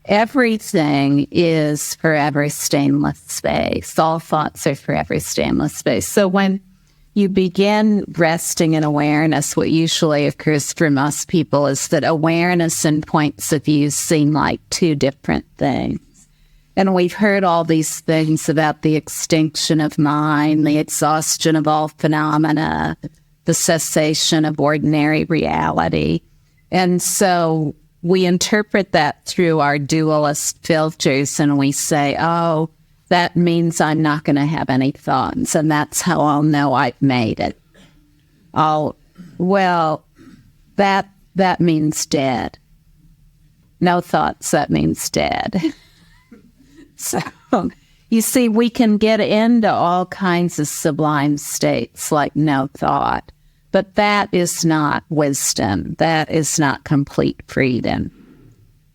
everything is forever stainless space. All thoughts are forever stainless space. So when you begin resting in awareness, what usually occurs for most people is that awareness and points of view seem like two different things. And we've heard all these things about the extinction of mind, the exhaustion of all phenomena, the cessation of ordinary reality. And so we interpret that through our dualist filters, and we say, oh, that means I'm not going to have any thoughts, and that's how I'll know I've made it. Oh, well, that means dead. No thoughts, that means dead. So, you see, we can get into all kinds of sublime states like no thought. But that is not wisdom. That is not complete freedom.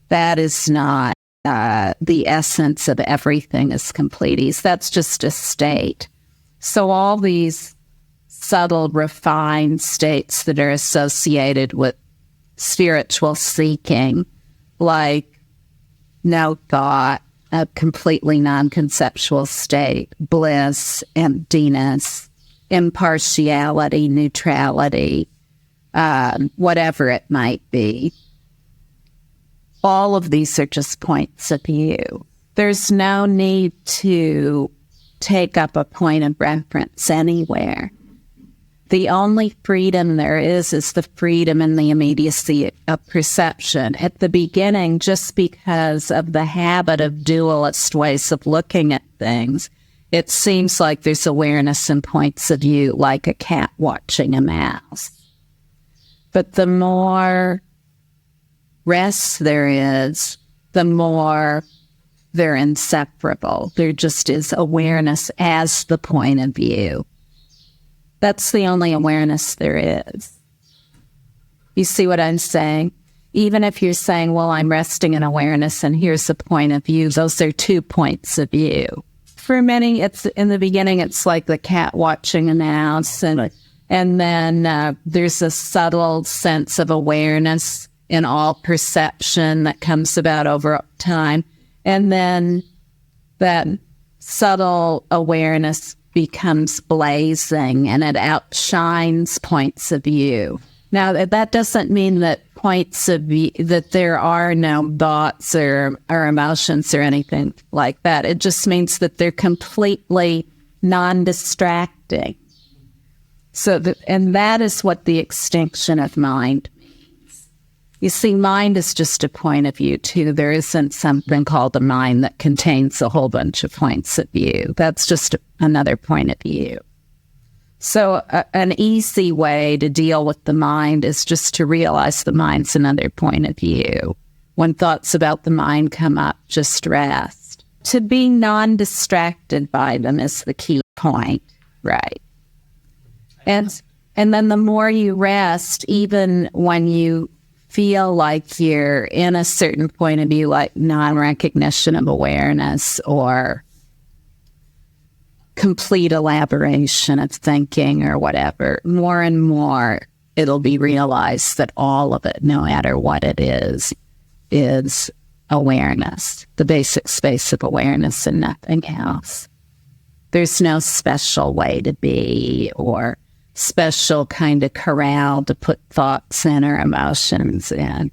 That is not the essence of everything is complete ease. That's just a state. So all these subtle, refined states that are associated with spiritual seeking, like no thought, a completely non-conceptual state, bliss, emptiness, impartiality, neutrality, whatever it might be. All of these are just points of view. There's no need to take up a point of reference anywhere. The only freedom there is the freedom in the immediacy of perception. At the beginning, just because of the habit of dualist ways of looking at things, it seems like there's awareness and points of view, like a cat watching a mouse. But the more rest there is, the more they're inseparable. There just is awareness as the point of view. That's the only awareness there is. You see what I'm saying? Even if you're saying, well, I'm resting in awareness and here's the point of view, those are 2 points of view. For many, it's in the beginning, it's like the cat watching a mouse. And then there's a subtle sense of awareness in all perception that comes about over time. And then that subtle awareness becomes blazing and it outshines points of view. Now, that doesn't mean that points of view, that there are no thoughts or emotions or anything like that. It just means that they're completely non-distracting. And that is what the extinction of mind means. You see, mind is just a point of view, too. There isn't something called a mind that contains a whole bunch of points of view. That's just another point of view. So an easy way to deal with the mind is just to realize the mind's another point of view. When thoughts about the mind come up, just rest. To be non-distracted by them is the key point, right? And then the more you rest, even when you feel like you're in a certain point of view, like non-recognition of awareness or complete elaboration of thinking or whatever, more and more it'll be realized that all of it, no matter what it is awareness, the basic space of awareness and nothing else. There's no special way to be or special kind of corral to put thoughts in or emotions in.